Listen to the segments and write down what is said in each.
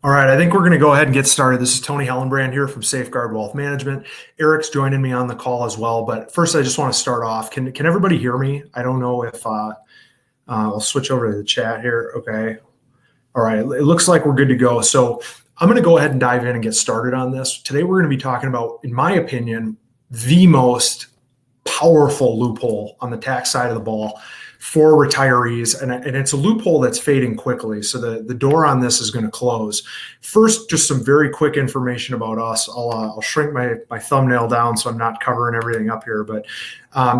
All right, I think we're going to go ahead and get started. This is Tony Hellenbrand here from Safeguard Wealth Management. Eric's joining me on the call as well, but first I just want to start off. Can everybody hear me? I don't know if I'll switch over to the chat here. Okay. All right, it looks like we're good to go. So I'm going to go ahead and dive in and get started on this. Today we're going to be talking about, in my opinion, the most powerful loophole on the tax side of the ball for retirees, and it's a loophole that's fading quickly. So the door on this is going to close. First, just some very quick information about us. I'll shrink my thumbnail down so I'm not covering everything up here, but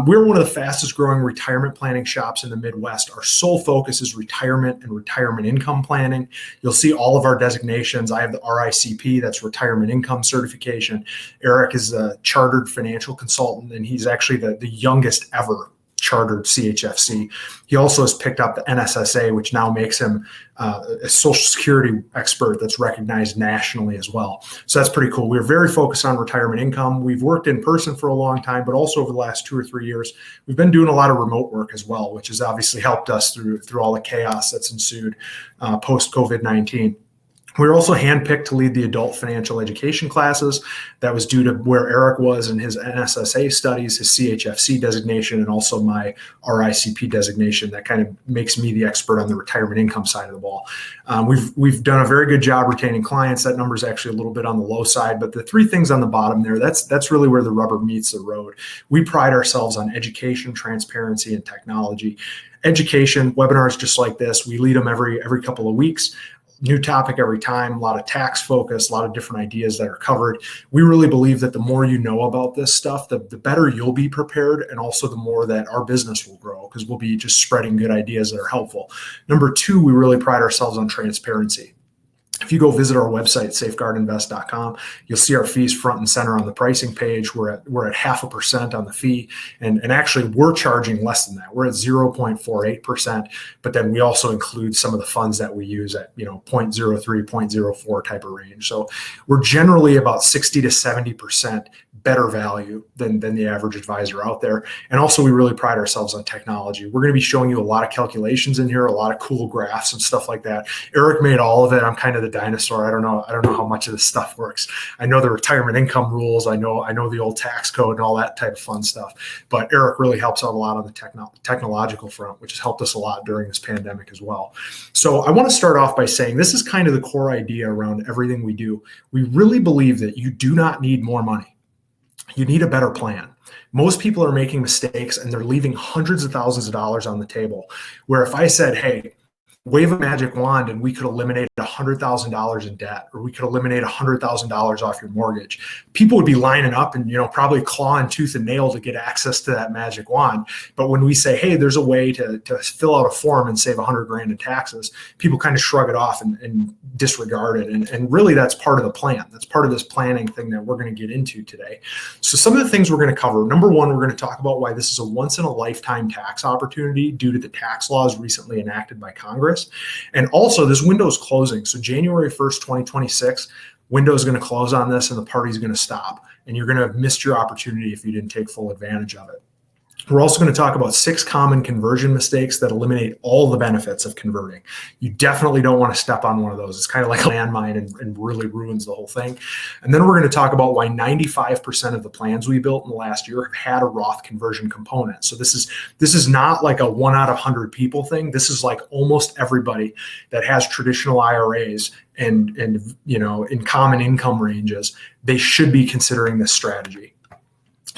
we're one of the fastest growing retirement planning shops in the Midwest. Our sole focus is retirement and retirement income planning. You'll see all of our designations. I have the RICP, that's Retirement Income Certification. Eric is a chartered financial consultant, and he's actually the youngest ever chartered CHFC. He also has picked up the NSSA, which now makes him a Social Security expert that's recognized nationally as well. So that's pretty cool. We're very focused on retirement income. We've worked in person for a long time, but also over the last 2 or 3 years, we've been doing a lot of remote work as well, which has obviously helped us through all the chaos that's ensued post-COVID-19. We were also handpicked to lead the adult financial education classes. That was due to where Eric was in his NSSA studies, his CHFC designation, and also my RICP designation. That kind of makes me the expert on the retirement income side of the ball. We've done a very good job retaining clients. That number is actually a little bit on the low side, but the 3 things on the bottom there, that's really where the rubber meets the road. We pride ourselves on education, transparency, and technology. Education, webinars just like this, we lead them every couple of weeks. New topic every time, a lot of tax focus, a lot of different ideas that are covered. We really believe that the more you know about this stuff, the better you'll be prepared, and also the more that our business will grow, because we'll be just spreading good ideas that are helpful. Number 2, we really pride ourselves on transparency. If you go visit our website, safeguardinvest.com, you'll see our fees front and center on the pricing page. We're at 0.5% on the fee. And actually, we're charging less than that. We're at 0.48%. But then we also include some of the funds that we use at 0.03, 0.04 type of range. So we're generally about 60 to 70% better value than the average advisor out there. And also, we really pride ourselves on technology. We're going to be showing you a lot of calculations in here, a lot of cool graphs and stuff like that. Eric made all of it. I'm kind of the dinosaur. I don't know how much of this stuff works. I know the retirement income rules. I know the old tax code and all that type of fun stuff. But Eric really helps out a lot on the technological front, which has helped us a lot during this pandemic as well. So I want to start off by saying this is kind of the core idea around everything we do. We really believe that you do not need more money. You need a better plan. Most people are making mistakes and they're leaving hundreds of thousands of dollars on the table. Where if I said, hey, wave a magic wand and we could eliminate $100,000 in debt, or we could eliminate $100,000 off your mortgage, people would be lining up and probably clawing tooth and nail to get access to that magic wand. But when we say, hey, there's a way to fill out a form and save $100,000 in taxes, people kind of shrug it off and disregard it. And really, that's part of the plan. That's part of this planning thing that we're going to get into today. So some of the things we're going to cover: number 1, we're going to talk about why this is a once in a lifetime tax opportunity due to the tax laws recently enacted by Congress. And also, this window is closing. So January 1st, 2026, window is going to close on this and the party's going to stop. And you're going to have missed your opportunity if you didn't take full advantage of it. We're also going to talk about 6 common conversion mistakes that eliminate all the benefits of converting. You definitely don't want to step on one of those. It's kind of like a landmine and really ruins the whole thing. And then we're going to talk about why 95% of the plans we built in the last year have had a Roth conversion component. So this is not like a 1 out of 100 people thing. This is like almost everybody that has traditional IRAs and in common income ranges, they should be considering this strategy.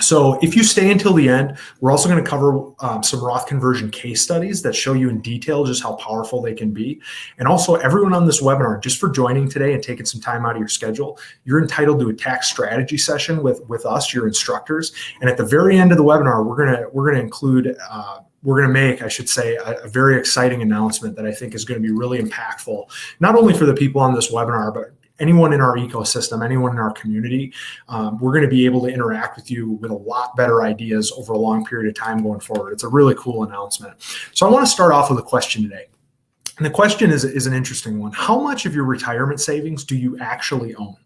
So if you stay until the end, we're also going to cover some Roth conversion case studies that show you in detail just how powerful they can be. And also, everyone on this webinar, just for joining today and taking some time out of your schedule, you're entitled to a tax strategy session with us, your instructors. And at the very end of the webinar, we're going to include we're going to make, I should say, a very exciting announcement that I think is going to be really impactful, not only for the people on this webinar, but anyone in our ecosystem, anyone in our community. We're going to be able to interact with you with a lot better ideas over a long period of time going forward. It's a really cool announcement. So I want to start off with a question today. And the question is an interesting one. How much of your retirement savings do you actually own?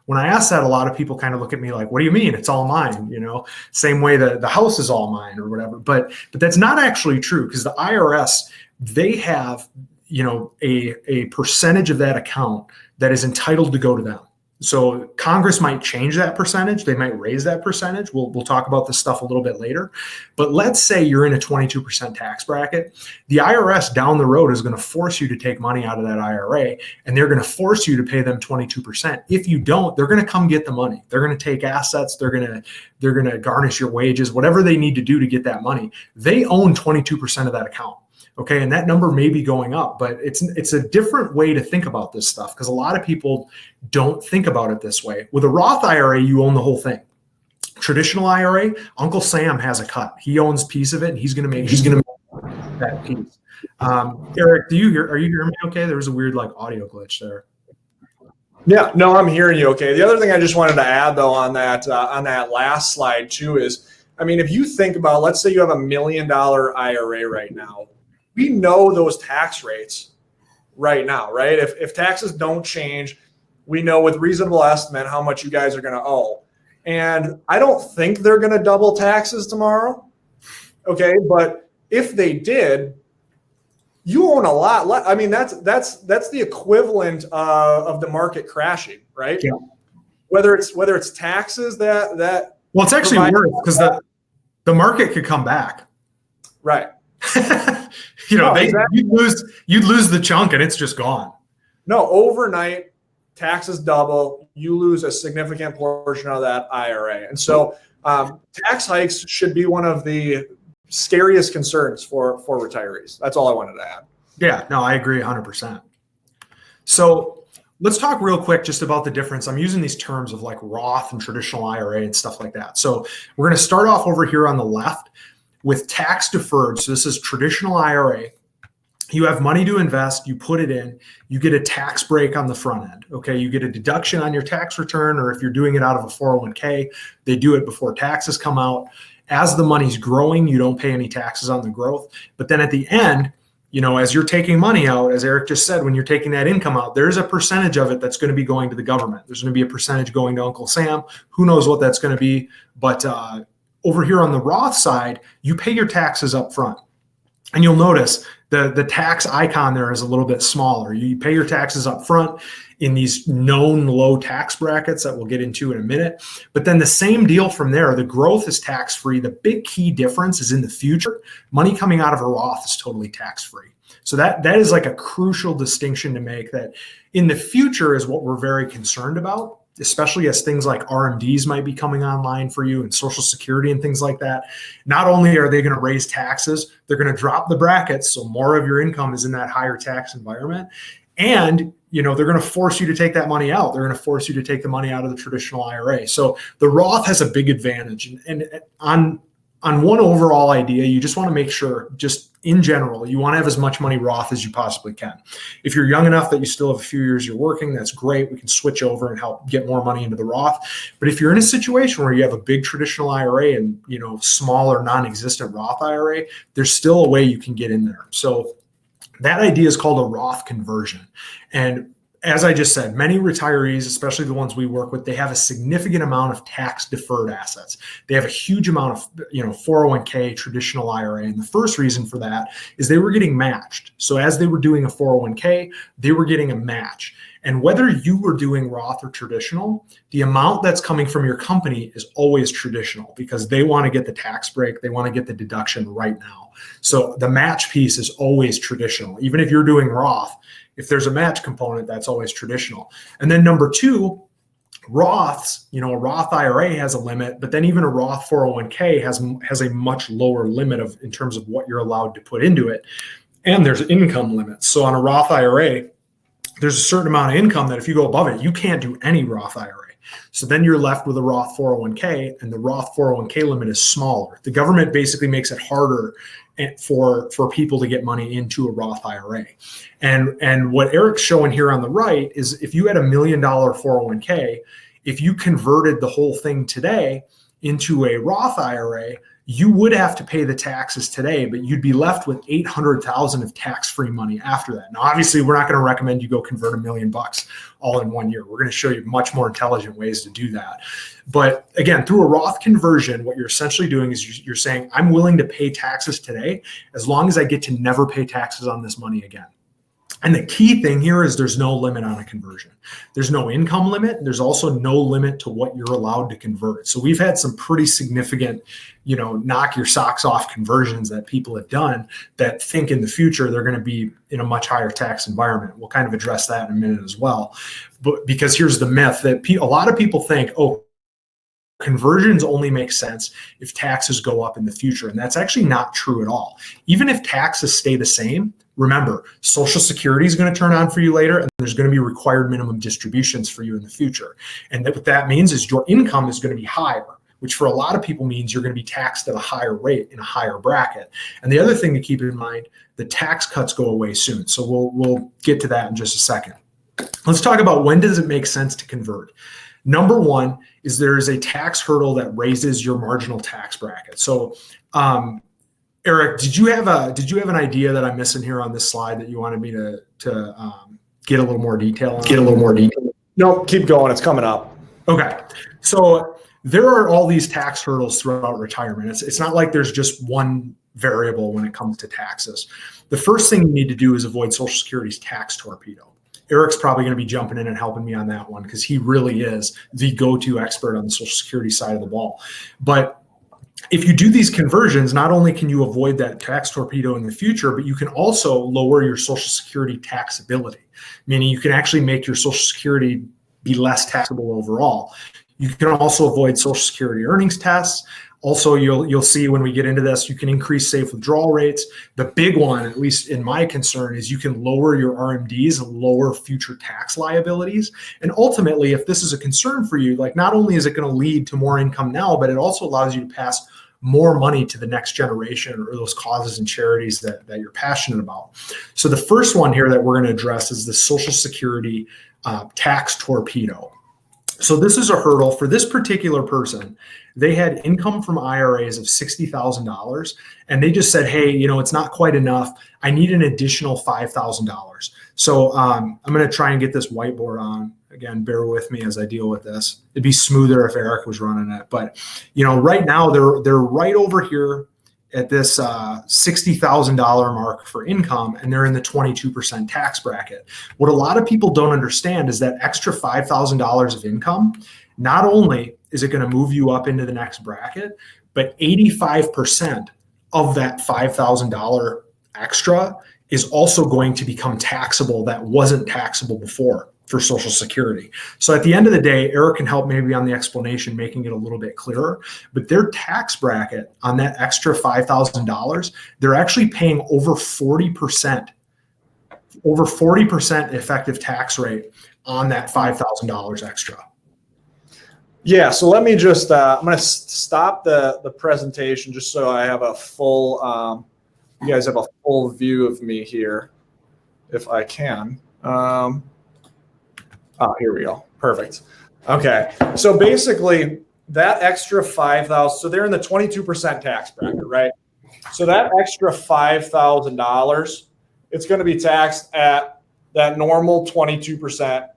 When I ask that, a lot of people kind of look at me like, what do you mean? It's all mine, same way that the house is all mine or whatever. But that's not actually true, because the IRS, they have, a percentage of that account that is entitled to go to them. So Congress might change that percentage. They might raise that percentage. We'll talk about this stuff a little bit later. But let's say you're in a 22% tax bracket. The IRS down the road is going to force you to take money out of that IRA, and they're going to force you to pay them 22%. If you don't, they're going to come get the money. They're going to take assets. They're going to garnish your wages, whatever they need to do to get that money. They own 22% of that account. Okay, and that number may be going up, but it's a different way to think about this stuff because a lot of people don't think about it this way. With a Roth IRA, you own the whole thing. Traditional IRA, Uncle Sam has a cut. He owns a piece of it, and he's going to make that piece. Eric, are you hearing me okay? There was a weird audio glitch there. Yeah, no, I'm hearing you okay. The other thing I just wanted to add though on that last slide too is, I mean, if you think about, let's say you have $1 million IRA right now. We know those tax rates right now, right? If taxes don't change, we know with reasonable estimate how much you guys are going to owe. And I don't think they're going to double taxes tomorrow. Okay, but if they did, you own a lot less. I mean, that's the equivalent of the market crashing, right? Yeah. Whether it's taxes that well, it's actually worse because the market could come back. Right. Exactly. you'd lose the chunk and it's just gone. No, overnight taxes double, you lose a significant portion of that IRA. And so tax hikes should be one of the scariest concerns for retirees. That's all I wanted to add. Yeah, no, I agree 100%. So let's talk real quick just about the difference. I'm using these terms of Roth and traditional IRA and stuff like that. So we're going to start off over here on the left with tax deferred. So this is traditional IRA. You have money to invest, you put it in, you get a tax break on the front end. Okay, you get a deduction on your tax return, or if you're doing it out of a 401k, they do it before taxes come out. As the money's growing, you don't pay any taxes on the growth. But then at the end, as you're taking money out, as Eric just said, when you're taking that income out, there's a percentage of it that's going to be going to the government. There's going to be a percentage going to Uncle Sam. Who knows what that's going to be, but over here on the Roth side, you pay your taxes up front. And you'll notice the tax icon there is a little bit smaller. You pay your taxes up front in these known low tax brackets that we'll get into in a minute. But then the same deal from there, the growth is tax-free. The big key difference is in the future, money coming out of a Roth is totally tax-free. So that is a crucial distinction to make, that in the future is what we're very concerned about, especially as things like RMDs might be coming online for you and Social Security and things like that. Not only are they going to raise taxes, they're going to drop the brackets, so more of your income is in that higher tax environment. And they're going to force you to take that money out. They're going to force you to take the money out of the traditional IRA. So the Roth has a big advantage. And on one overall idea, you just want to make sure, just in general, you want to have as much money Roth as you possibly can. If you're young enough that you still have a few years you're working, that's great. We can switch over and help get more money into the Roth. But if you're in a situation where you have a big traditional IRA and small or non-existent Roth IRA, there's still a way you can get in there. So that idea is called a Roth conversion. And as I just said, many retirees, especially the ones we work with, they have a significant amount of tax deferred assets. They have a huge amount of 401k, traditional IRA. And the first reason for that is they were getting matched. So as they were doing a 401k, they were getting a match. And whether you were doing Roth or traditional, the amount that's coming from your company is always traditional because they want to get the tax break. They want to get the deduction right now. So the match piece is always traditional. Even if you're doing Roth, if there's a match component, that's always traditional. And then number two, Roths, a Roth IRA has a limit, but then even a Roth 401k has a much lower limit in terms of what you're allowed to put into it. And there's income limits. So on a Roth IRA, there's a certain amount of income that if you go above it, you can't do any Roth IRA. So then you're left with a Roth 401k, and the Roth 401k limit is smaller. The government basically makes it harder for people to get money into a Roth IRA. And what Eric's showing here on the right is if you had $1 million 401k, if you converted the whole thing today into a Roth IRA, you would have to pay the taxes today, but you'd be left with $800,000 of tax-free money after that. Now, obviously, we're not going to recommend you go convert $1 million all in 1 year. We're going to show you much more intelligent ways to do that. But again, through a Roth conversion, what you're essentially doing is you're saying, I'm willing to pay taxes today as long as I get to never pay taxes on this money again. And the key thing here is there's no limit on a conversion. There's no income limit. There's also no limit to what you're allowed to convert. So we've had some pretty significant, knock your socks off conversions that people have done that think in the future they're going to be in a much higher tax environment. We'll kind of address that in a minute as well. But because here's the myth that a lot of people think, conversions only make sense if taxes go up in the future. And that's actually not true at all. Even if taxes stay the same, remember, Social Security is going to turn on for you later, and there's going to be required minimum distributions for you in the future. And what that means is your income is going to be higher, which for a lot of people means you're going to be taxed at a higher rate in a higher bracket. And the other thing to keep in mind, the tax cuts go away soon. So we'll get to that in just a second. Let's talk about when does it make sense to convert. Number one is there is a tax hurdle that raises your marginal tax bracket. So, Eric, did you have an idea that I'm missing here on this slide that you wanted me to get a little more detail on? No, keep going. It's coming up. Okay. So there are all these tax hurdles throughout retirement. It's not like there's just one variable when it comes to taxes. The first thing you need to do is avoid Social Security's tax torpedo. Eric's probably going to be jumping in and helping me on that one because he really is the go-to expert on the Social Security side of the ball. But if you do these conversions, not only can you avoid that tax torpedo in the future, but you can also lower your Social Security taxability, meaning you can actually make your Social Security be less taxable overall. You can also avoid Social Security earnings tests. Also, you'll see when we get into this, you can increase safe withdrawal rates. The big one, at least in my concern, is you can lower your RMDs and lower future tax liabilities. And ultimately, if this is a concern for you, like not only is it going to lead to more income now, but it also allows you to pass more money to the next generation or those causes and charities that you're passionate about. So the first one here that we're going to address is the Social Security tax torpedo. So this is a hurdle for this particular person. They had income from IRAs of $60,000, and they just said, hey, it's not quite enough. I need an additional $5,000. So I'm going to try and get this whiteboard on. Again, bear with me as I deal with this. It'd be smoother if Eric was running it. But, right now they're right over here at this $60,000 mark for income, and they're in the 22% tax bracket. What a lot of people don't understand is that extra $5,000 of income, not only is it going to move you up into the next bracket, but 85% of that $5,000 extra is also going to become taxable that wasn't taxable before for Social Security. So at the end of the day, Eric can help maybe on the explanation, making it a little bit clearer, but their tax bracket on that extra $5,000, they're actually paying over 40% effective tax rate on that $5,000 extra. Yeah, so let me just, I'm going to stop the presentation just so I have a full, you guys have a full view of me here, if I can. Here we go. Perfect. Okay. So basically that extra $5,000, so they're in the 22% tax bracket, right? So that extra $5,000, it's going to be taxed at that normal 22%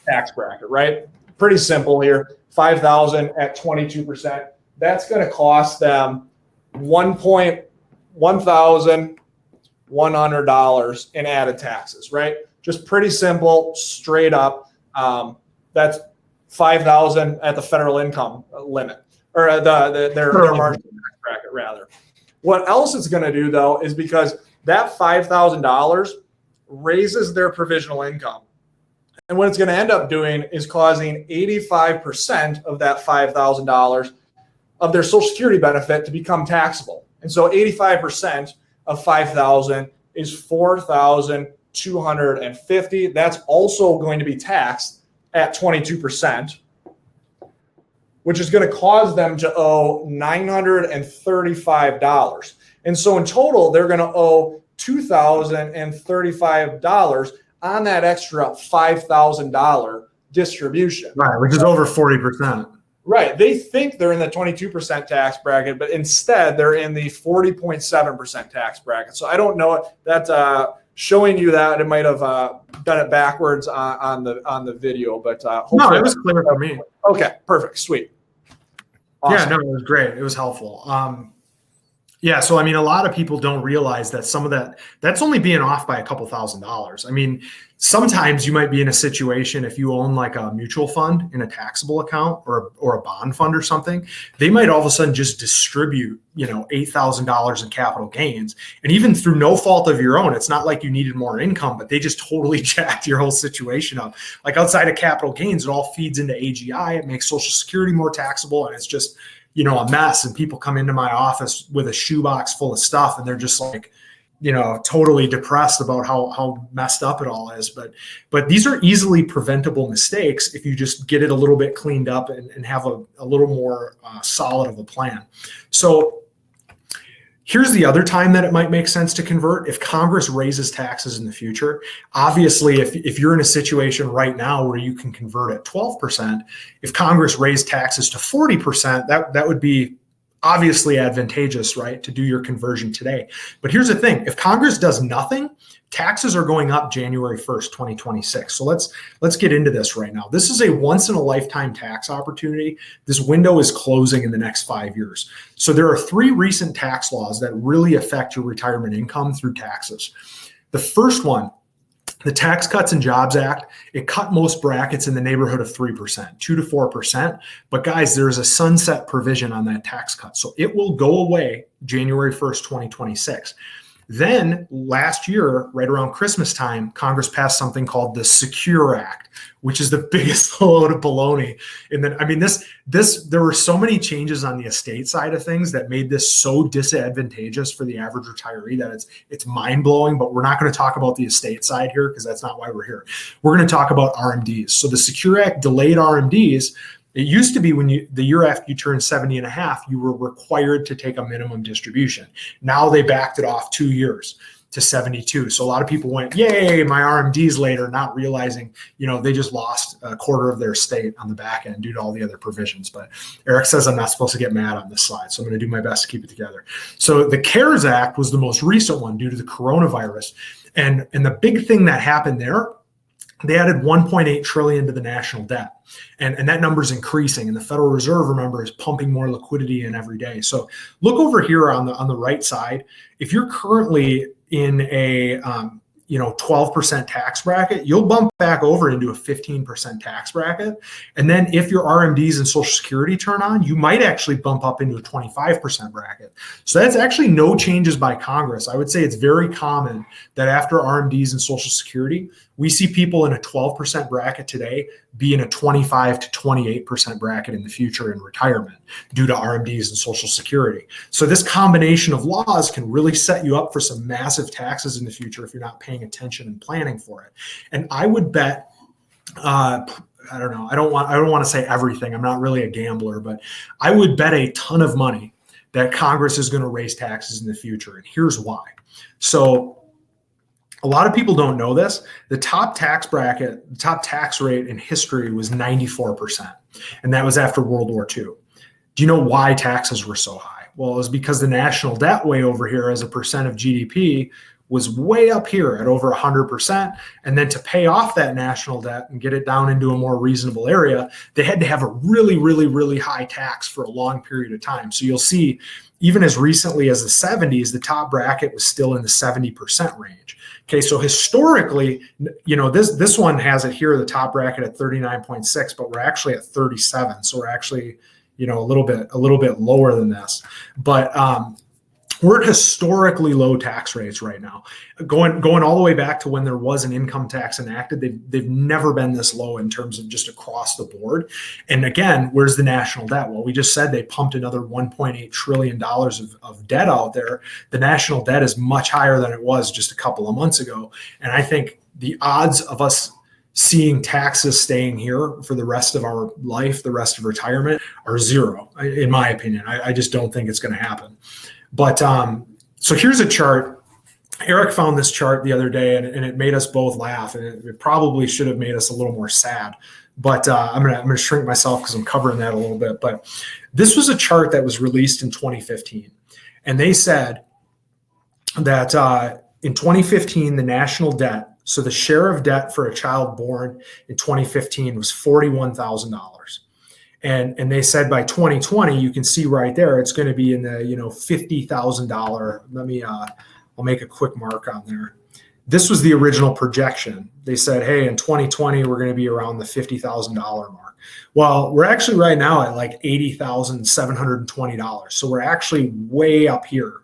tax bracket, right? Pretty simple here. 5,000 at 22%. That's going to cost them $1,100 in added taxes, right? Just pretty simple, straight up. That's 5,000 at the federal income limit, or their marginal tax bracket rather. What else it's going to do though is because that $5,000 raises their provisional income, and what it's going to end up doing is causing 85% of that $5,000 of their Social Security benefit to become taxable. And so 85% of 5,000 is 4,250. That's also going to be taxed at 22%, which is going to cause them to owe $935. And so in total, they're going to owe $2,035 on that extra $5,000 distribution. Right, which is over 40%. Right. They think they're in the 22% tax bracket, but instead they're in the 40.7% tax bracket. So I don't know that showing you that it might have done it backwards on the video, but no, it was clear for me. Okay, perfect, sweet. Awesome. Yeah, no, it was great. It was helpful. Yeah. So, I mean, a lot of people don't realize that some of that's only being off by a couple $1,000s. I mean, sometimes you might be in a situation if you own like a mutual fund in a taxable account or a bond fund or something, they might all of a sudden just distribute, $8,000 in capital gains. And even through no fault of your own, it's not like you needed more income, but they just totally jacked your whole situation up. Like outside of capital gains, it all feeds into AGI. It makes Social Security more taxable. And it's just, a mess. And people come into my office with a shoebox full of stuff and they're just like, totally depressed about how messed up it all is. But these are easily preventable mistakes if you just get it a little bit cleaned up and have a little more solid of a plan. So here's the other time that it might make sense to convert. If Congress raises taxes in the future, obviously, if you're in a situation right now where you can convert at 12%, if Congress raised taxes to 40%, that would be obviously advantageous, right, to do your conversion today. But here's the thing. If Congress does nothing, taxes are going up January 1st, 2026. So let's get into this right now. This is a once in a lifetime tax opportunity. This window is closing in the next 5 years. So there are 3 recent tax laws that really affect your retirement income through taxes. The first one, the Tax Cuts and Jobs Act, it cut most brackets in the neighborhood of 3%, 2 to 4%. But guys, there's a sunset provision on that tax cut. So it will go away January 1st, 2026. Then last year, right around Christmas time, Congress passed something called the Secure Act, which is the biggest load of baloney. And then, I mean, there were so many changes on the estate side of things that made this so disadvantageous for the average retiree that it's mind blowing. But we're not going to talk about the estate side here because that's not why we're here. We're going to talk about RMDs. So the Secure Act delayed RMDs. It used to be the year after you turned 70 and a half, you were required to take a minimum distribution. Now they backed it off 2 years to 72. So a lot of people went, yay, my RMDs later, not realizing, they just lost a quarter of their estate on the back end due to all the other provisions. But Eric says I'm not supposed to get mad on this slide, so I'm going to do my best to keep it together. So the CARES Act was the most recent one due to the coronavirus. And the big thing that happened there, they added 1.8 trillion to the national debt. And that number is increasing. And the Federal Reserve, remember, is pumping more liquidity in every day. So look over here on the right side. If you're currently in a 12% tax bracket, you'll bump back over into a 15% tax bracket. And then if your RMDs and Social Security turn on, you might actually bump up into a 25% bracket. So that's actually no changes by Congress. I would say it's very common that after RMDs and Social Security, we see people in a 12% bracket today be in a 25 to 28% bracket in the future in retirement due to RMDs and Social Security. So this combination of laws can really set you up for some massive taxes in the future if you're not paying attention and planning for it. And I would bet, I don't know, I don't want to say everything. I'm not really a gambler, but I would bet a ton of money that Congress is going to raise taxes in the future. And here's why. So a lot of people don't know this. The top tax bracket, the top tax rate in history was 94%. And that was after World War II. Do you know why taxes were so high? Well, it was because the national debt way over here as a percent of GDP was way up here at over 100%. And then to pay off that national debt and get it down into a more reasonable area, they had to have a really, really, really high tax for a long period of time. So you'll see, even as recently as the 70s, the top bracket was still in the 70% range. Okay, so historically, this one has it here, the top bracket at 39.6, but we're actually at 37. So we're actually, a little bit lower than this. But we're at historically low tax rates right now. Going all the way back to when there was an income tax enacted, they've never been this low in terms of just across the board. And again, where's the national debt? Well, we just said they pumped another $1.8 trillion of debt out there. The national debt is much higher than it was just a couple of months ago. And I think the odds of us seeing taxes staying here for the rest of our life, the rest of retirement, are zero, in my opinion. I just don't think it's going to happen. But so here's a chart. Eric found this chart the other day, and it made us both laugh, and it probably should have made us a little more sad. But I'm gonna shrink myself because I'm covering that a little bit. But this was a chart that was released in 2015, and they said that in 2015 the national debt, so the share of debt for a child born in 2015 was $41,000. And they said by 2020, you can see right there, it's going to be in the, $50,000. I'll make a quick mark on there. This was the original projection. They said, hey, in 2020, we're going to be around the $50,000 mark. Well, we're actually right now at like $80,720. So we're actually way up here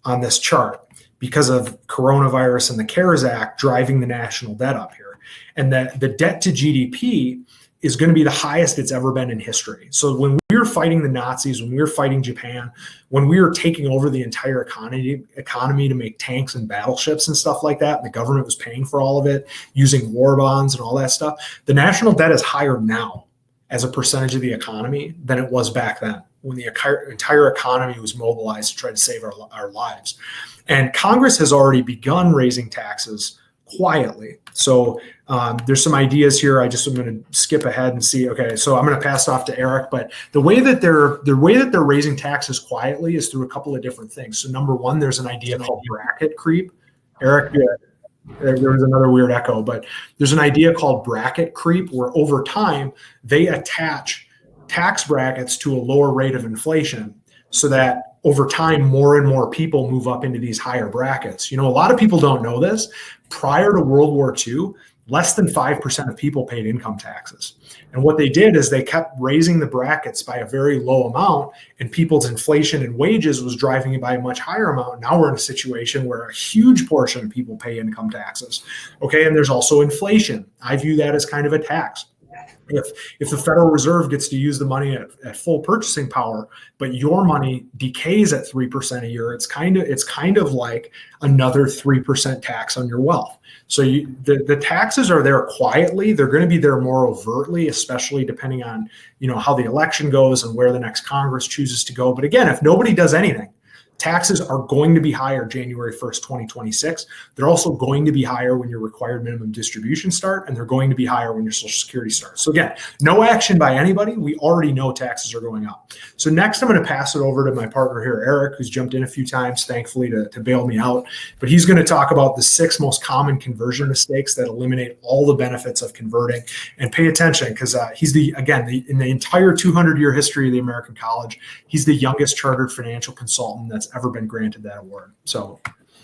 on this chart because of coronavirus and the CARES Act driving the national debt up here. And the debt to GDP is going to be the highest it's ever been in history. So when we were fighting the Nazis, when we were fighting Japan, when we were taking over the entire economy to make tanks and battleships and stuff like that, and the government was paying for all of it using war bonds and all that stuff, the national debt is higher now as a percentage of the economy than it was back then when the entire economy was mobilized to try to save our lives. And Congress has already begun raising taxes quietly. So there's some ideas here. I'm going to skip ahead and see. Okay, so I'm going to pass off to Eric. But the way that they're raising taxes quietly is through a couple of different things. So number one, there's an idea called bracket creep. Eric, there was another weird echo, but there's an idea called bracket creep where over time they attach tax brackets to a lower rate of inflation so that over time, more and more people move up into these higher brackets. A lot of people don't know this. Prior to World War II, less than 5% of people paid income taxes. And what they did is they kept raising the brackets by a very low amount, and people's inflation and wages was driving it by a much higher amount. Now we're in a situation where a huge portion of people pay income taxes. Okay, and there's also inflation. I view that as kind of a tax. If the Federal Reserve gets to use the money at full purchasing power, but your money decays at 3% a year, it's kind of like another 3% tax on your wealth. So the taxes are there quietly. They're going to be there more overtly, especially depending on how the election goes and where the next Congress chooses to go. But again, if nobody does anything, taxes are going to be higher January 1st, 2026. They're also going to be higher when your required minimum distributions start, and they're going to be higher when your Social Security starts. So again, no action by anybody. We already know taxes are going up. So next, I'm going to pass it over to my partner here, Eric, who's jumped in a few times, thankfully, to bail me out. But he's going to talk about the 6 most common conversion mistakes that eliminate all the benefits of converting. And pay attention, because he's in the entire 200-year history of the American college, he's the youngest chartered financial consultant that's ever been granted that award. So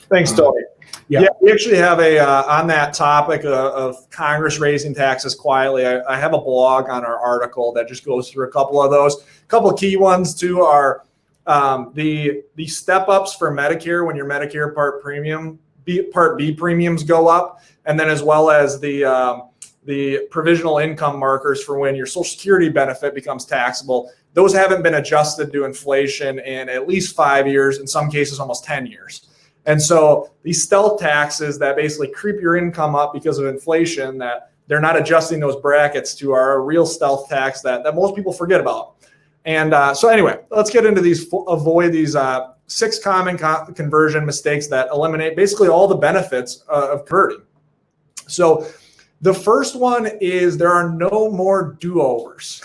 thanks, Tony. Yeah, we actually have on that topic of Congress raising taxes quietly, I have a blog on our article that just goes through a couple of those. A couple of key ones too are the step ups for Medicare when your Medicare Part B premiums go up, and then as well as the provisional income markers for when your Social Security benefit becomes taxable. Those haven't been adjusted to inflation in at least 5 years, in some cases almost 10 years. And so these stealth taxes that basically creep your income up because of inflation, that they're not adjusting those brackets to, are a real stealth tax that most people forget about. And so anyway, let's get into avoid these 6 common conversion mistakes that eliminate basically all the benefits of converting. So the first one is there are no more do-overs.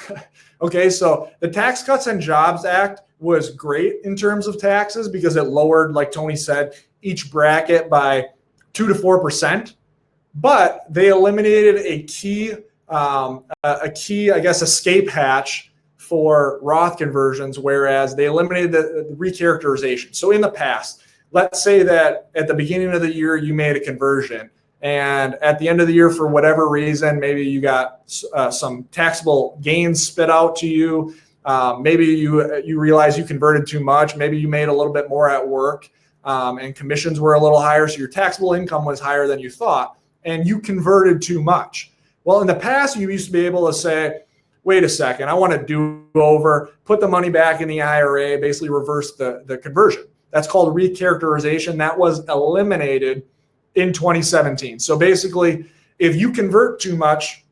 Okay, so the Tax Cuts and Jobs Act was great in terms of taxes because it lowered, like Tony said, each bracket by 2 to 4%. But they eliminated a key, escape hatch for Roth conversions, whereas they eliminated the recharacterization. So in the past, let's say that at the beginning of the year you made a conversion, and at the end of the year, for whatever reason, maybe you got some taxable gains spit out to you. Maybe you realize you converted too much. Maybe you made a little bit more at work, and commissions were a little higher, so your taxable income was higher than you thought, and you converted too much. Well, in the past, you used to be able to say, wait a second, I want to do over, put the money back in the IRA, basically reverse the conversion. That's called recharacterization. That was eliminated in 2017. So basically, if you convert too much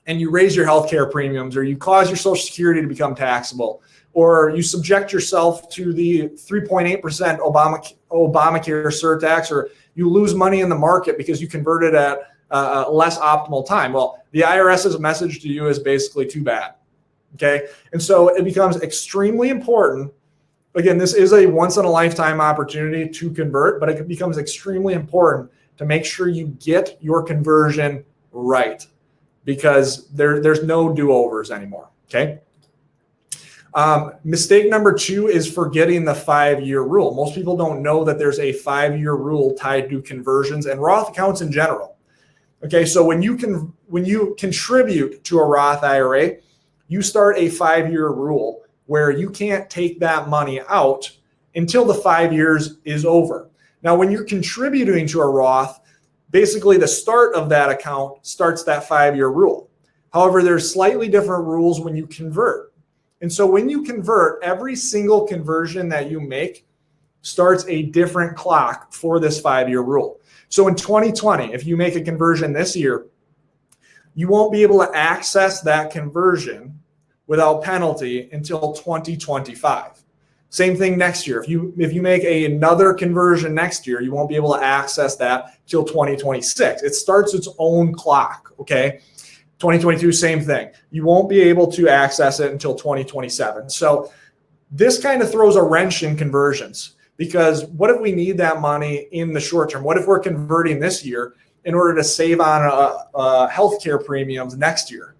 and you raise your healthcare premiums, or you cause your Social Security to become taxable, or you subject yourself to the 3.8% Obamacare surtax, or you lose money in the market because you converted at a less optimal time, well, the IRS's message to you is basically too bad. Okay, and so it becomes extremely important. Again, this is a once-in-a-lifetime opportunity to convert, but it becomes extremely important to make sure you get your conversion right, because there's no do-overs anymore, okay? Mistake number 2 is forgetting the 5-year rule. Most people don't know that there's a 5-year rule tied to conversions and Roth accounts in general. Okay, so when you contribute to a Roth IRA, you start a 5-year rule where you can't take that money out until the 5 years is over. Now, when you're contributing to a Roth, basically the start of that account starts that 5-year rule. However, there's slightly different rules when you convert. And so when you convert, every single conversion that you make starts a different clock for this 5-year rule. So in 2020, if you make a conversion this year, you won't be able to access that conversion without penalty until 2025. Same thing next year. If you make another conversion next year, you won't be able to access that till 2026. It starts its own clock, okay? 2022, same thing. You won't be able to access it until 2027. So this kind of throws a wrench in conversions, because what if we need that money in the short term? What if we're converting this year in order to save on healthcare premiums next year?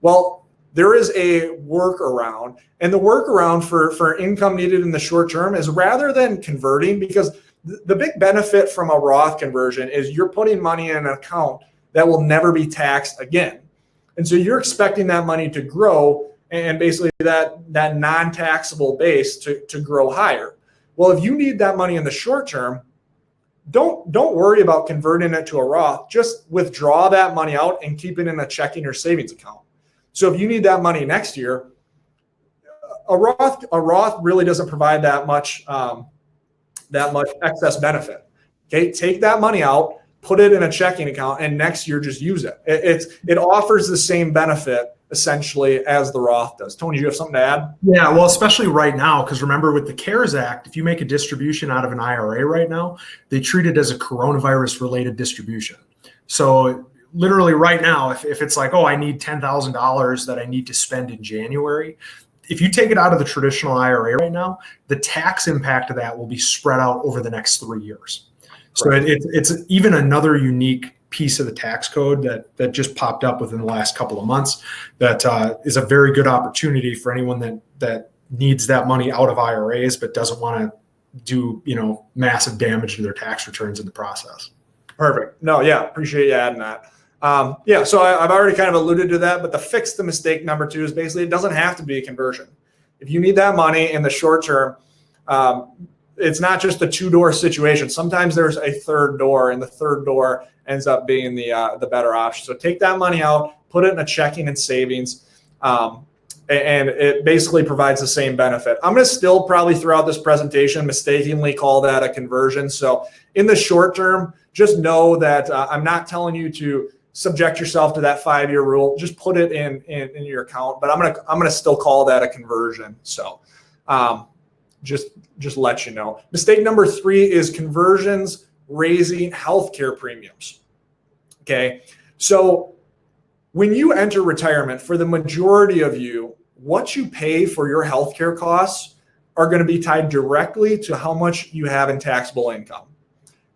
Well, there is a workaround, and the workaround for income needed in the short term is, rather than converting, because the big benefit from a Roth conversion is you're putting money in an account that will never be taxed again. And so you're expecting that money to grow, and basically that non-taxable base to grow higher. Well, if you need that money in the short term, don't worry about converting it to a Roth. Just withdraw that money out and keep it in a checking or savings account. So if you need that money next year, a Roth really doesn't provide that much excess benefit. Okay, take that money out, put it in a checking account, and next year just use it. It offers the same benefit essentially as the Roth does. Tony, do you have something to add? Yeah, well, especially right now, because remember with the CARES Act, if you make a distribution out of an IRA right now, they treat it as a coronavirus-related distribution. So literally right now, if it's like, oh, I need $10,000 that I need to spend in January, if you take it out of the traditional IRA right now, the tax impact of that will be spread out over the next 3 years. So it's even another unique piece of the tax code that just popped up within the last couple of months that is a very good opportunity for anyone that needs that money out of IRAs but doesn't want to do massive damage to their tax returns in the process. Perfect. No, yeah, appreciate you adding that. So I've already kind of alluded to that, but the fix to mistake number 2 is basically it doesn't have to be a conversion. If you need that money in the short term, it's not just a 2-door situation. Sometimes there's a third door, and the third door ends up being the better option. So take that money out, put it in a checking and savings, and it basically provides the same benefit. I'm going to still probably throughout this presentation mistakenly call that a conversion. So in the short term, just know that I'm not telling you to subject yourself to that 5-year rule. Just put it in your account, but I'm gonna still call that a conversion. So just let you know. Mistake number 3 is conversions raising healthcare premiums. Okay, so when you enter retirement, for the majority of you, what you pay for your healthcare costs are going to be tied directly to how much you have in taxable income.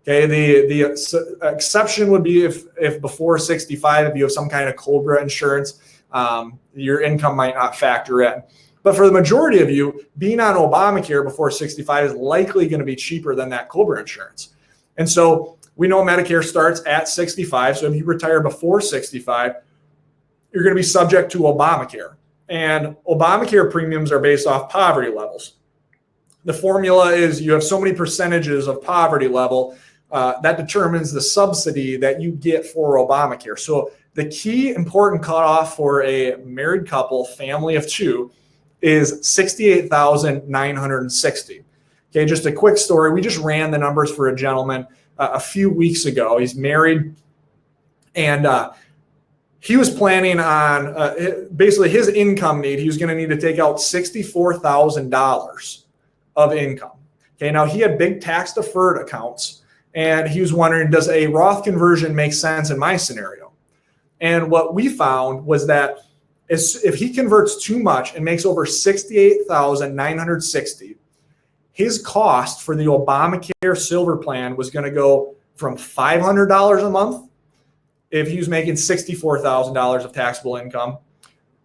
Okay, the exception would be if before 65, if you have some kind of COBRA insurance, your income might not factor in. But for the majority of you, being on Obamacare before 65 is likely going to be cheaper than that COBRA insurance. And so we know Medicare starts at 65. So if you retire before 65, you're going to be subject to Obamacare. And Obamacare premiums are based off poverty levels. The formula is you have so many percentages of poverty level that determines the subsidy that you get for Obamacare. So the key important cutoff for a married couple, family of 2, is $68,960. Okay, just a quick story. We just ran the numbers for a gentleman a few weeks ago. He's married, and he was planning on basically his income need. He was going to need to take out $64,000 of income. Okay, now he had big tax deferred accounts, and he was wondering, does a Roth conversion make sense in my scenario? And what we found was that if he converts too much and makes over $68,960, his cost for the Obamacare Silver plan was going to go from $500 a month if he was making $64,000 of taxable income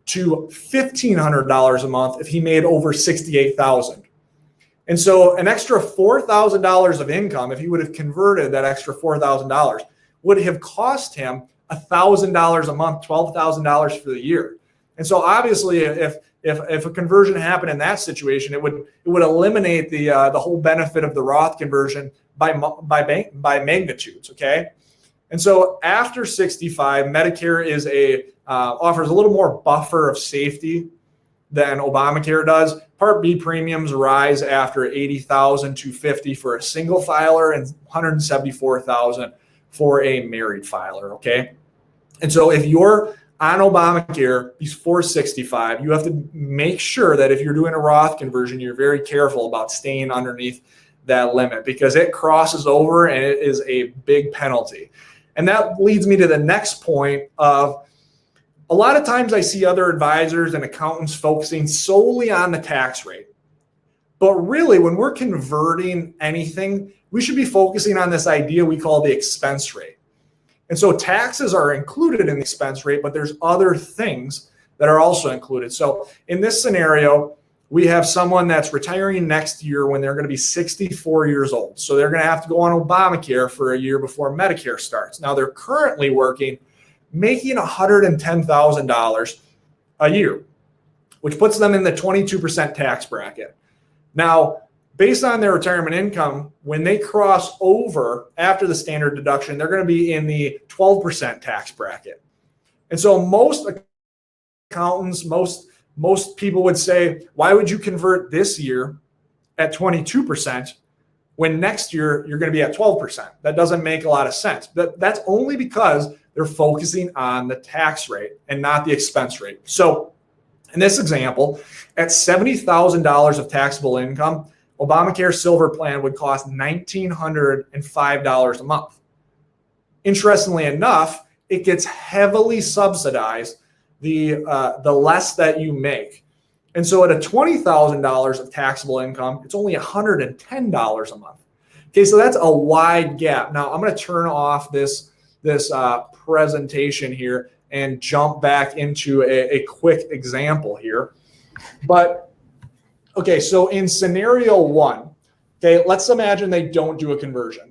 to $1,500 a month if he made over $68,000. And so an extra $4,000 of income, if he would have converted that extra $4,000, would have cost him $1,000 a month, $12,000 for the year. And so obviously, if a conversion happened in that situation, it would eliminate the whole benefit of the Roth conversion by magnitudes. Okay, and so after 65, Medicare is offers a little more buffer of safety than Obamacare does. Part B premiums rise after $80,000 to $50,000 for a single filer and $174,000 for a married filer. Okay, and so if you're on Obamacare before 65, you have to make sure that if you're doing a Roth conversion, you're very careful about staying underneath that limit, because it crosses over and it is a big penalty. And that leads me to the next point of, a lot of times I see other advisors and accountants focusing solely on the tax rate. But really, when we're converting anything, we should be focusing on this idea we call the expense rate. And so taxes are included in the expense rate, but there's other things that are also included. So in this scenario, we have someone that's retiring next year when they're going to be 64 years old. So they're going to have to go on Obamacare for a year before Medicare starts. Now they're currently working, making $110,000 a year, which puts them in the 22% tax bracket. Now, based on their retirement income, when they cross over after the standard deduction, they're going to be in the 12% tax bracket. And so most accountants, most people would say, why would you convert this year at 22% when next year you're going to be at 12%? That doesn't make a lot of sense. That's only because they're focusing on the tax rate and not the expense rate. So in this example, at $70,000 of taxable income, Obamacare Silver Plan would cost $1,905 a month. Interestingly enough, it gets heavily subsidized the less that you make. And so at a $20,000 of taxable income, it's only $110 a month. Okay, so that's a wide gap. Now I'm going to turn off this presentation here and jump back into a quick example here. But okay, so in scenario one, okay, let's imagine they don't do a conversion.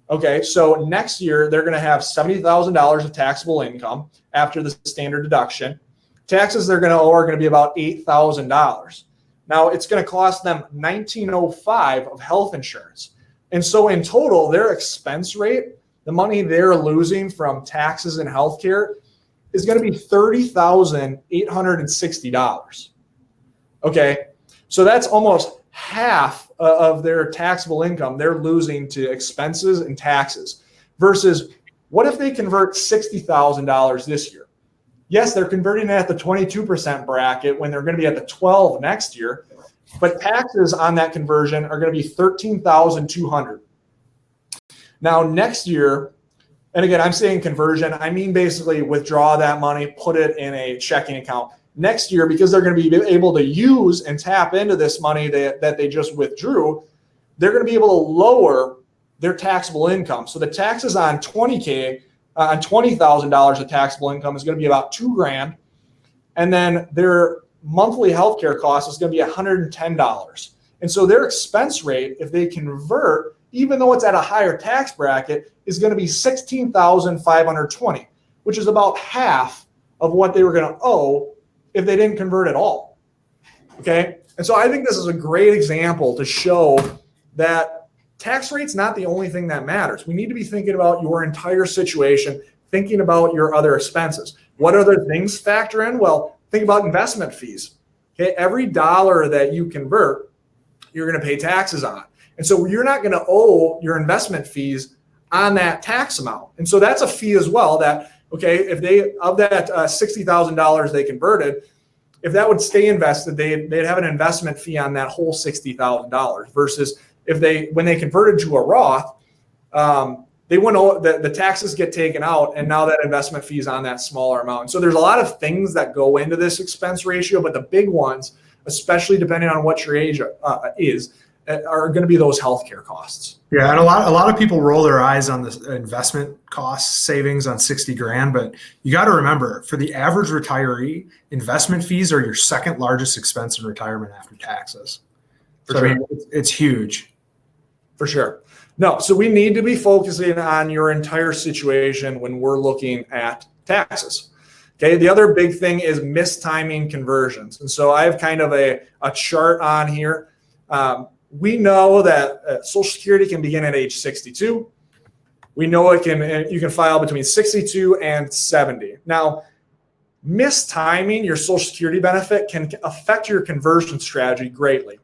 Okay, so next year they're going to have $70,000 of taxable income after the standard deduction. Taxes they're going to owe are going to be about $8,000. Now it's going to cost them $1,905 of health insurance. And so in total, their expense rate, the money they're losing from taxes and healthcare, is going to be $30,860. Okay, so that's almost half of their taxable income they're losing to expenses and taxes. Versus, what if they convert $60,000 this year? Yes, they're converting it at the 22% bracket when they're going to be at the 12 next year, but taxes on that conversion are going to be $13,200. Now next year, and again, I'm saying conversion, I mean basically withdraw that money, put it in a checking account. Next year, because they're going to be able to use and tap into this money that they just withdrew, they're going to be able to lower their taxable income. So the taxes on $20,000 on $20,000 of taxable income is going to be about $2,000, and then their monthly healthcare cost is going to be $110. And so their expense rate, if they convert, even though it's at a higher tax bracket, is going to be $16,520, which is about half of what they were going to owe if they didn't convert at all. Okay, and so I think this is a great example to show that tax rate's not the only thing that matters. We need to be thinking about your entire situation, thinking about your other expenses. What other things factor in? Well, think about investment fees. Okay, every dollar that you convert, you're going to pay taxes on. And so you're not going to owe your investment fees on that tax amount. And so that's a fee as well that, okay, if they, of that $60,000 they converted, if that would stay invested, they'd have an investment fee on that whole $60,000 versus if when they converted to a Roth, they wouldn't owe, the taxes get taken out, and now that investment fee is on that smaller amount. And so there's a lot of things that go into this expense ratio, but the big ones, especially depending on what your age is, are going to be those healthcare costs. Yeah, and a lot of people roll their eyes on the investment cost savings on 60 grand, but you got to remember, for the average retiree, investment fees are your second largest expense in retirement after taxes. I mean, it's huge. For sure. No, so we need to be focusing on your entire situation when we're looking at taxes. Okay, the other big thing is mistiming conversions. And so I have kind of a chart on here. We know that Social Security can begin at age 62. We know you can file between 62 and 70. Now, mistiming your Social Security benefit can affect your conversion strategy greatly.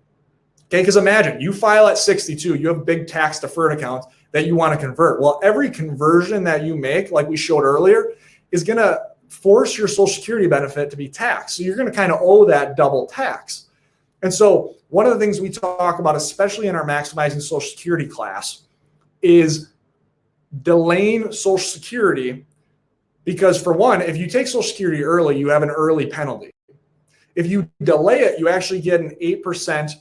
Okay, because imagine you file at 62, you have big tax deferred accounts that you want to convert. Well, every conversion that you make, like we showed earlier, is going to force your Social Security benefit to be taxed. So you're going to kind of owe that double tax. And so one of the things we talk about, especially in our Maximizing Social Security class, is delaying Social Security, because for one, if you take Social Security early, you have an early penalty. If you delay it, you actually get an 8%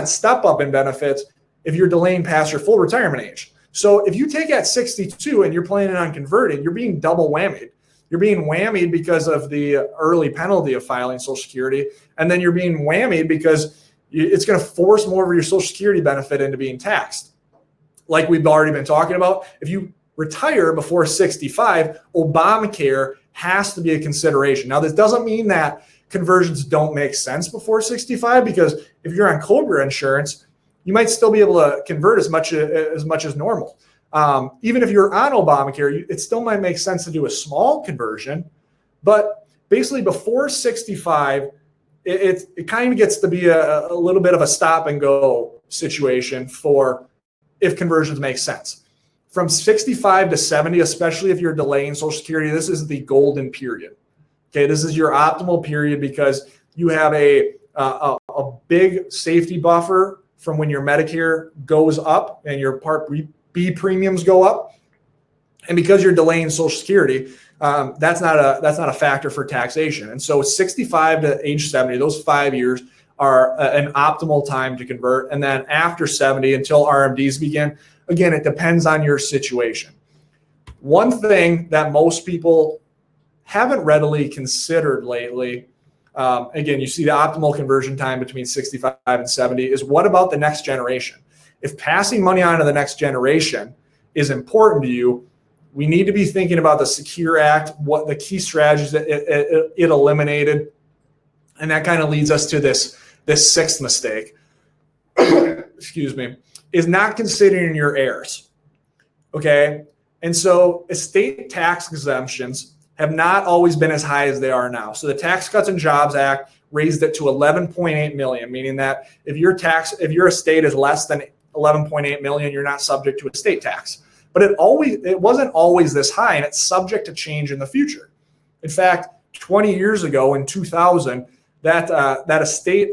step up in benefits if you're delaying past your full retirement age. So if you take at 62 and you're planning on converting, you're being double whammied. You're being whammied because of the early penalty of filing Social Security, and then you're being whammied because it's going to force more of your Social Security benefit into being taxed. Like we've already been talking about, if you retire before 65, Obamacare has to be a consideration. Now, this doesn't mean that conversions don't make sense before 65, because if you're on COBRA insurance, you might still be able to convert as much as normal. Even if you're on Obamacare, it still might make sense to do a small conversion. But basically before 65, it kind of gets to be a little bit of a stop and go situation for if conversions make sense. From 65 to 70, especially if you're delaying Social Security, this is the golden period. Okay, this is your optimal period because you have a big safety buffer from when your Medicare goes up and your Part B premiums go up, and because you're delaying Social Security, that's not a factor for taxation. And so 65 to age 70, those 5 years are an optimal time to convert. And then after 70 until RMDs begin, again, it depends on your situation. One thing that most people haven't readily considered lately, again, you see the optimal conversion time between 65 and 70, is what about the next generation? If passing money on to the next generation is important to you, we need to be thinking about the Secure Act, what the key strategies that it eliminated. And that kind of leads us to this sixth mistake, excuse me, is not considering your heirs. Okay. And so estate tax exemptions have not always been as high as they are now. So the Tax Cuts and Jobs Act raised it to 11.8 million, meaning that if your estate is less than 11.8 million, you're not subject to estate tax. But it wasn't always this high, and it's subject to change in the future. In fact, 20 years ago in 2000, that estate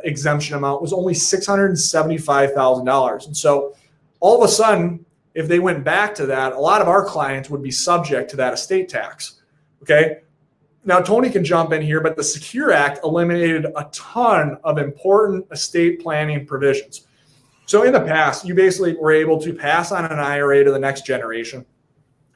exemption amount was only $675,000. And so all of a sudden, if they went back to that, a lot of our clients would be subject to that estate tax. Okay. Now, Tony can jump in here, but the Secure Act eliminated a ton of important estate planning provisions. So in the past, you basically were able to pass on an IRA to the next generation,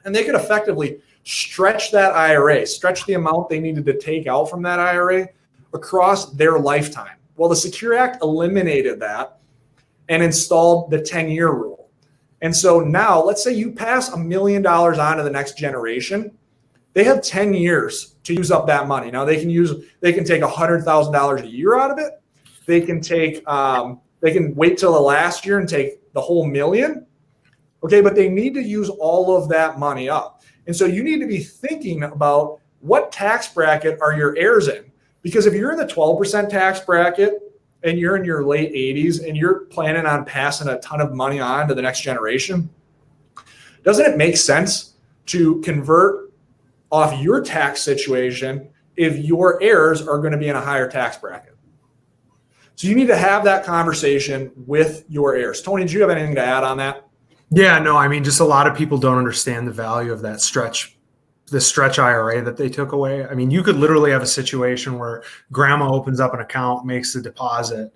and they could effectively stretch that IRA, stretch the amount they needed to take out from that IRA across their lifetime. Well, the Secure Act eliminated that and installed the 10-year rule. And so now, let's say you pass $1 million on to the next generation, they have 10 years to use up that money. Now they can take $100,000 a year out of it. They can wait till the last year and take the whole $1 million. Okay, but they need to use all of that money up. And so you need to be thinking about what tax bracket are your heirs in? Because if you're in the 12% tax bracket and you're in your late 80s and you're planning on passing a ton of money on to the next generation, doesn't it make sense to convert off your tax situation if your heirs are going to be in a higher tax bracket? So you need to have that conversation with your heirs. Tony, do you have anything to add on that? Yeah, no, I mean, just a lot of people don't understand the value of that stretch IRA that they took away. I mean, you could literally have a situation where grandma opens up an account, makes the deposit,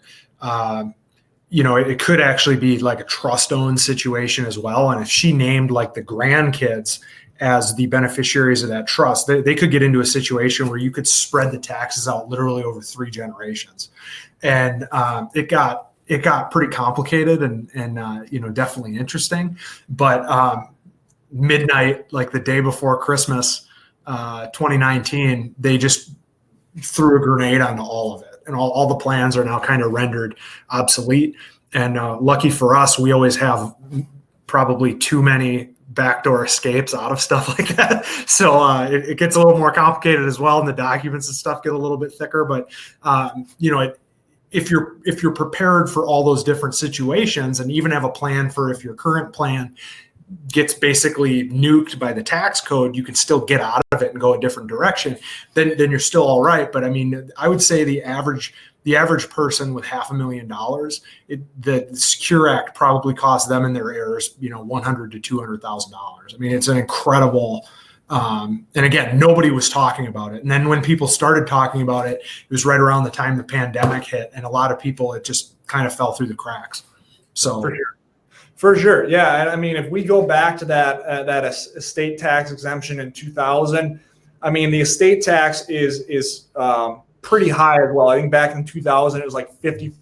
it could actually be like a trust-owned situation as well. And if she named like the grandkids as the beneficiaries of that trust, they could get into a situation where you could spread the taxes out literally over 3 generations. And it got pretty complicated and definitely interesting. But midnight, like the day before Christmas, 2019, they just threw a grenade onto all of it. And all the plans are now kind of rendered obsolete. And lucky for us, we always have probably too many backdoor escapes out of stuff like that. So it gets a little more complicated as well. And the documents and stuff get a little bit thicker. But, if you're prepared for all those different situations and even have a plan for if your current plan gets basically nuked by the tax code, you can still get out of it and go a different direction, then you're still all right. But I mean, I would say the average person with $500,000, the Secure Act probably cost them and their heirs, $100,000 to $200,000. I mean, it's an incredible. And again, nobody was talking about it. And then when people started talking about it, it was right around the time the pandemic hit, and a lot of people, it just kind of fell through the cracks. So. For sure. Yeah. And I mean, if we go back to that estate tax exemption in 2000, I mean, the estate tax is pretty high as well. I think back in 2000, it was like 55%.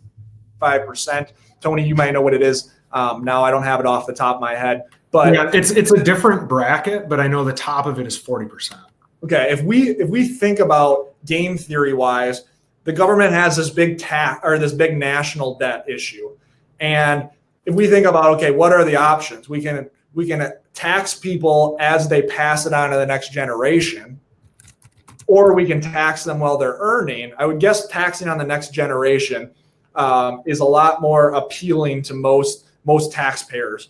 Tony, you might know what it is. Now I don't have it off the top of my head, but yeah, it's a different bracket, but I know the top of it is 40%. Okay. If we think about game theory wise, the government has this big this big national debt issue. And if we think about, okay, what are the options? We can tax people as they pass it on to the next generation, or we can tax them while they're earning. I would guess taxing on the next generation is a lot more appealing to most taxpayers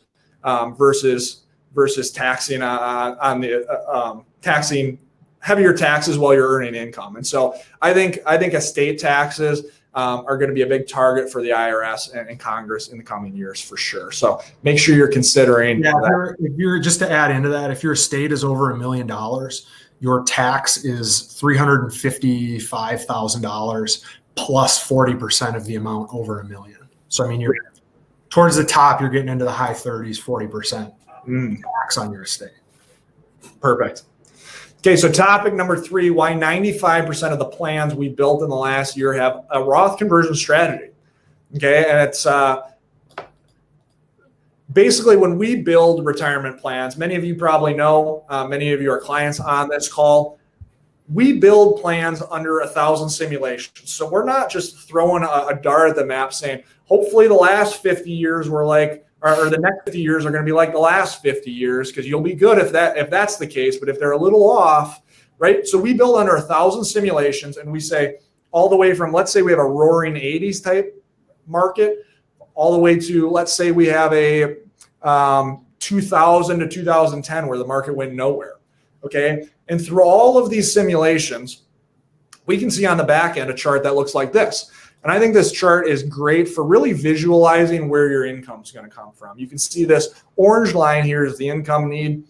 versus taxing on the taxing heavier taxes while you're earning income. And so I think estate taxes are going to be a big target for the IRS and Congress in the coming years for sure. So make sure you're considering. Yeah, if you're just to add into that, if your estate is over $1 million, your tax is $355,000 plus 40% of the amount over $1 million. So I mean, you're towards the top, you're getting into the high 30s, 40% tax on your estate. Perfect. Okay, so topic number 3, why 95% of the plans we built in the last year have a Roth conversion strategy. Okay, and it's basically when we build retirement plans, many of you probably know, many of you are clients on this call, we build plans under 1,000 simulations. So we're not just throwing a dart at the map saying, hopefully the last 50 years were like, or the next 50 years are going to be like the last 50 years, because you'll be good if that's the case. But if they're a little off, right? So we build under 1,000 simulations, and we say all the way from, let's say we have a roaring 80s type market, all the way to, let's say we have a 2000 to 2010 where the market went nowhere. Okay. And through all of these simulations, we can see on the back end a chart that looks like this. And I think this chart is great for really visualizing where your income is going to come from. You can see this orange line here is the income need.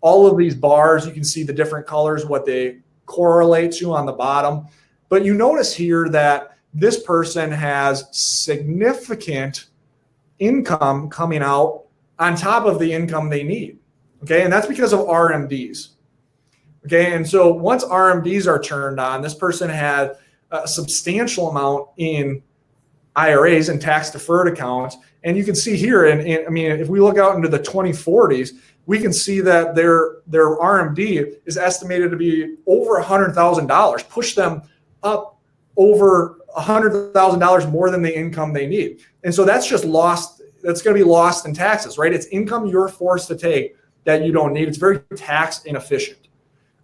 All of these bars, you can see the different colors, what they correlate to on the bottom. But you notice here that this person has significant income coming out on top of the income they need. Okay, and that's because of RMDs. Okay, and so once RMDs are turned on, this person had a substantial amount in IRAs and tax deferred accounts. And you can see here, and I mean, if we look out into the 2040s, we can see that their RMD is estimated to be over $100,000, push them up over $100,000 more than the income they need. And so that's just lost. That's going to be lost in taxes, right? It's income you're forced to take that you don't need. It's very tax inefficient.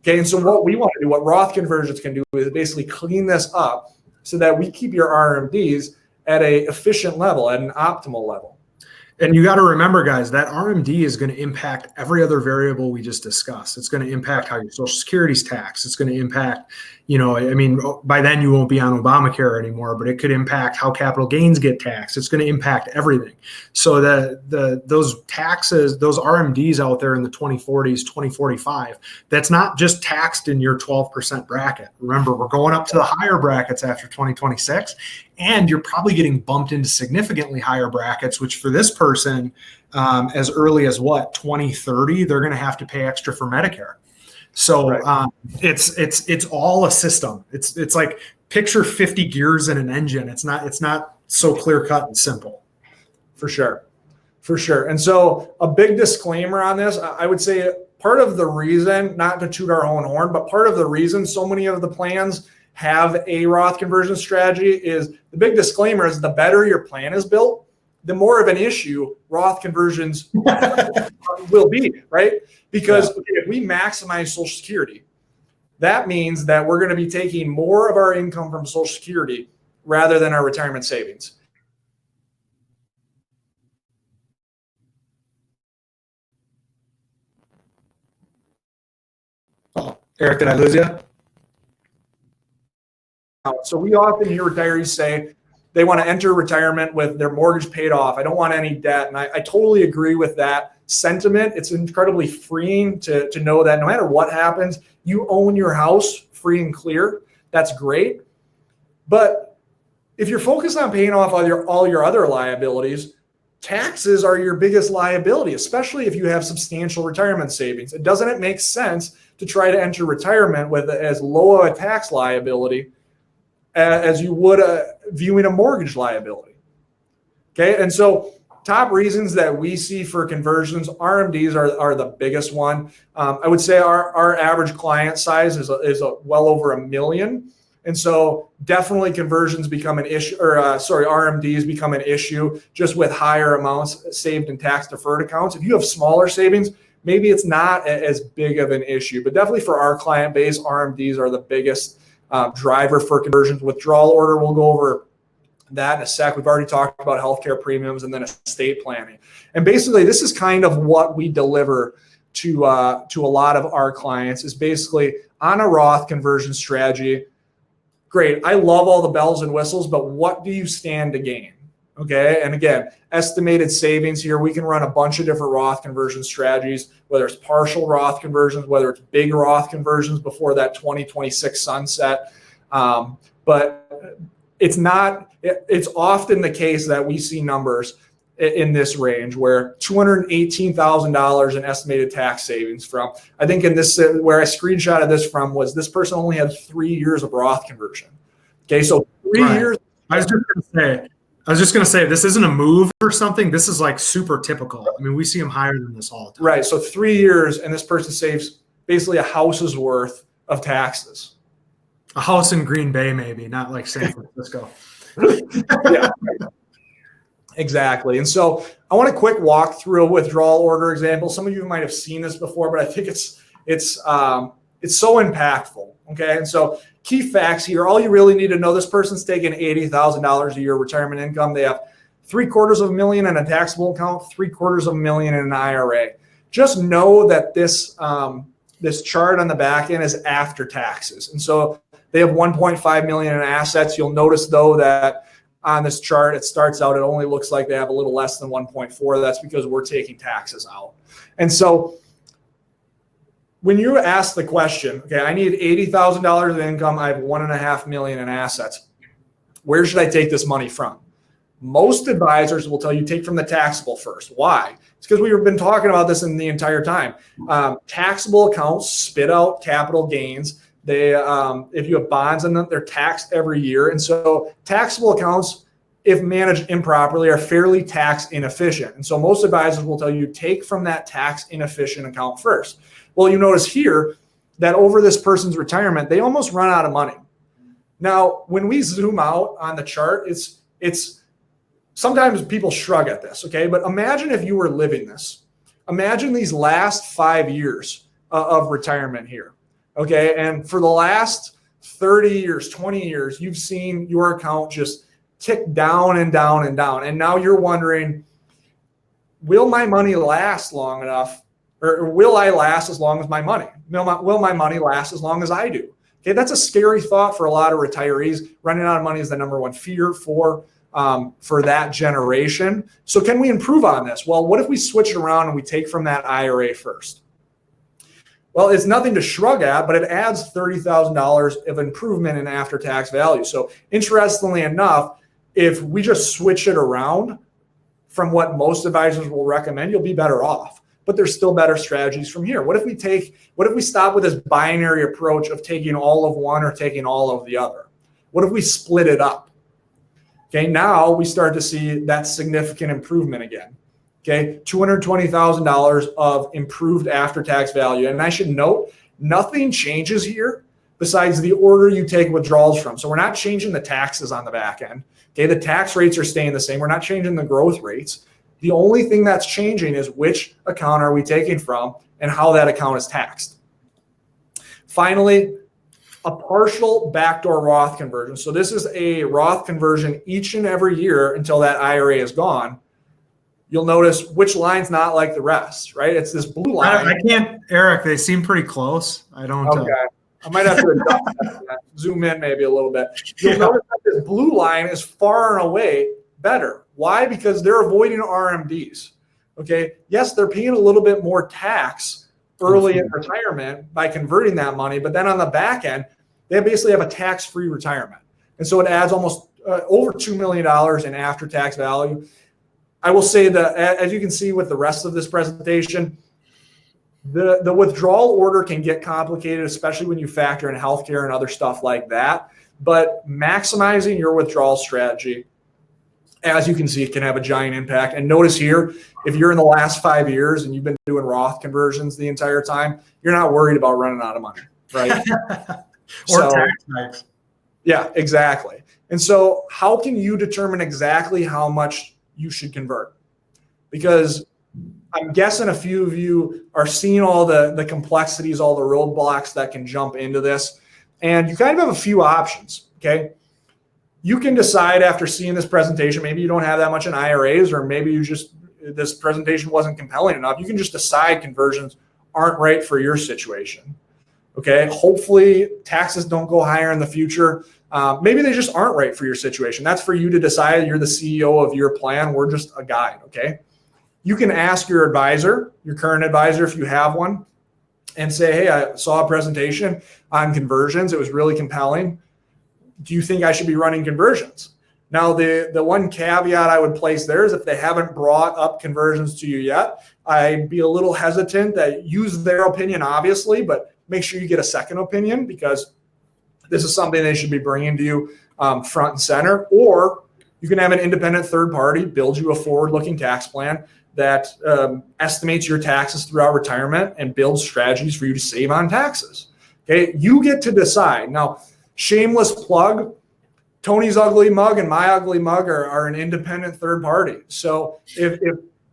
Okay, and so what we want to do, what Roth Conversions can do, is basically clean this up so that we keep your RMDs at a efficient level, at an optimal level. And you got to remember, guys, that RMD is going to impact every other variable we just discussed. It's going to impact how your Social Security is taxed. It's going to impact, I mean, by then you won't be on Obamacare anymore, but it could impact how capital gains get taxed. It's going to impact everything. So those taxes, those RMDs out there in the 2040s, 2045, that's not just taxed in your 12% bracket. Remember, we're going up to the higher brackets after 2026, And you're probably getting bumped into significantly higher brackets, which for this person, as early as 2030, they're going to have to pay extra for Medicare. So it's all a system. It's like picture 50 gears in an engine. It's not so clear cut and simple. For sure. And so a big disclaimer on this, I would say part of the reason, not to toot our own horn, but part of the reason so many of the plans have a Roth conversion strategy is the big disclaimer is the better your plan is built, the more of an issue Roth conversions will be, right? Because if we maximize Social Security, that means that we're going to be taking more of our income from Social Security rather than our retirement savings. Oh, Eric, did I lose you? So we often hear retirees say they want to enter retirement with their mortgage paid off. I don't want any debt. And I totally agree with that sentiment. It's incredibly freeing to know that no matter what happens, you own your house free and clear. That's great. But if you're focused on paying off all your other liabilities, taxes are your biggest liability, especially if you have substantial retirement savings. Doesn't it make sense to try to enter retirement with as low a tax liability as you would viewing a mortgage liability? Okay, and so top reasons that we see for conversions, RMDs are the biggest one. I would say our average client size is well over $1 million. And so definitely conversions become an issue, RMDs become an issue just with higher amounts saved in tax deferred accounts. If you have smaller savings, maybe it's not as big of an issue, but definitely for our client base, RMDs are the biggest driver for conversions. Withdrawal order, we'll go over that in a sec. We've already talked about healthcare premiums and then estate planning. And basically this is kind of what we deliver to a lot of our clients is basically on a Roth conversion strategy. Great. I love all the bells and whistles, but what do you stand to gain? Okay. And again, estimated savings here, we can run a bunch of different Roth conversion strategies, whether it's partial Roth conversions, whether it's big Roth conversions before that 2026 sunset. But it's often the case that we see numbers in this range where $218,000 in estimated tax savings from, I think in this, where I screenshotted this from was this person only had 3 years of Roth conversion. Okay. So 3 years. I was just going to say, this isn't a move or something. This is like super typical. I mean, we see them higher than this all the time. Right. So 3 years and this person saves basically a house's worth of taxes. A house in Green Bay, maybe, not like San Francisco. Yeah. Exactly. And so I want a quick walk through a withdrawal order example. Some of you might have seen this before, but I think it's so impactful. Okay. And so key facts here, all you really need to know, this person's taking $80,000 a year retirement income. They have $750,000 in a taxable account, $750,000 in an IRA. Just know that this chart on the back end is after taxes. And so they have $1.5 million in assets. You'll notice though that on this chart, it starts out, it only looks like they have a little less than 1.4. That's because we're taking taxes out. And so when you ask the question, okay, I need $80,000 of income, I have $1.5 million in assets. Where should I take this money from? Most advisors will tell you take from the taxable first. Why? It's because we've been talking about this in the entire time. Taxable accounts spit out capital gains. They, if you have bonds in them, they're taxed every year. And so taxable accounts, if managed improperly, are fairly tax inefficient. And so most advisors will tell you take from that tax inefficient account first. Well, you notice here that over this person's retirement, they almost run out of money. Now, when we zoom out on the chart, it's sometimes people shrug at this, okay? But imagine if you were living this. Imagine these last 5 years of retirement here. Okay. And for the last 30 years, 20 years, you've seen your account just tick down and down and down. And now you're wondering, will my money last long enough? Or will I last as long as my money? Will my money last as long as I do? Okay. That's a scary thought for a lot of retirees. Running out of money is the number one fear for that generation. So can we improve on this? Well, what if we switch it around and we take from that IRA first? Well, it's nothing to shrug at, but it adds $30,000 of improvement in after-tax value. So interestingly enough, if we just switch it around from what most advisors will recommend, you'll be better off. But there's still better strategies from here. What if we stop with this binary approach of taking all of one or taking all of the other? What if we split it up? Okay, now we start to see that significant improvement again. Okay, $220,000 of improved after-tax value. And I should note, nothing changes here besides the order you take withdrawals from. So we're not changing the taxes on the back end. Okay, the tax rates are staying the same. We're not changing the growth rates. The only thing that's changing is which account are we taking from and how that account is taxed. Finally, a partial backdoor Roth conversion. So this is a Roth conversion each and every year until that IRA is gone. You'll notice which line's not like the rest, right? It's this blue line. I can't, Eric, they seem pretty close. I don't. Okay. I might have to adjust that. Zoom in maybe a little bit. You'll notice that this blue line is far and away better. Why? Because they're avoiding RMDs. Okay. Yes, they're paying a little bit more tax early in retirement by converting that money, but then on the back end, they basically have a tax-free retirement. And so it adds almost over $2 million in after-tax value. I will say that, as you can see with the rest of this presentation, the withdrawal order can get complicated, especially when you factor in healthcare and other stuff like that. But maximizing your withdrawal strategy, as you can see, it can have a giant impact. And notice here, if you're in the last 5 years and you've been doing Roth conversions the entire time, you're not worried about running out of money, right? Or tax hikes. Yeah, exactly. And so how can you determine exactly how much you should convert? Because I'm guessing a few of you are seeing all the complexities, all the roadblocks that can jump into this. And you kind of have a few options, okay? You can decide after seeing this presentation, maybe you don't have that much in IRAs, or maybe this presentation wasn't compelling enough. You can just decide conversions aren't right for your situation, okay? Hopefully taxes don't go higher in the future. Maybe they just aren't right for your situation. That's for you to decide. You're the CEO of your plan. We're just a guide, okay? You can ask your advisor, your current advisor, if you have one, and say, hey, I saw a presentation on conversions. It was really compelling. Do you think I should be running conversions? Now, the one caveat I would place there is if they haven't brought up conversions to you yet, I'd be a little hesitant that use their opinion, obviously, but make sure you get a second opinion, because this is something they should be bringing to you front and center. Or you can have an independent third party build you a forward-looking tax plan that estimates your taxes throughout retirement and builds strategies for you to save on taxes. Okay, you get to decide. Now, shameless plug, Tony's Ugly Mug and My Ugly Mug are an independent third party. So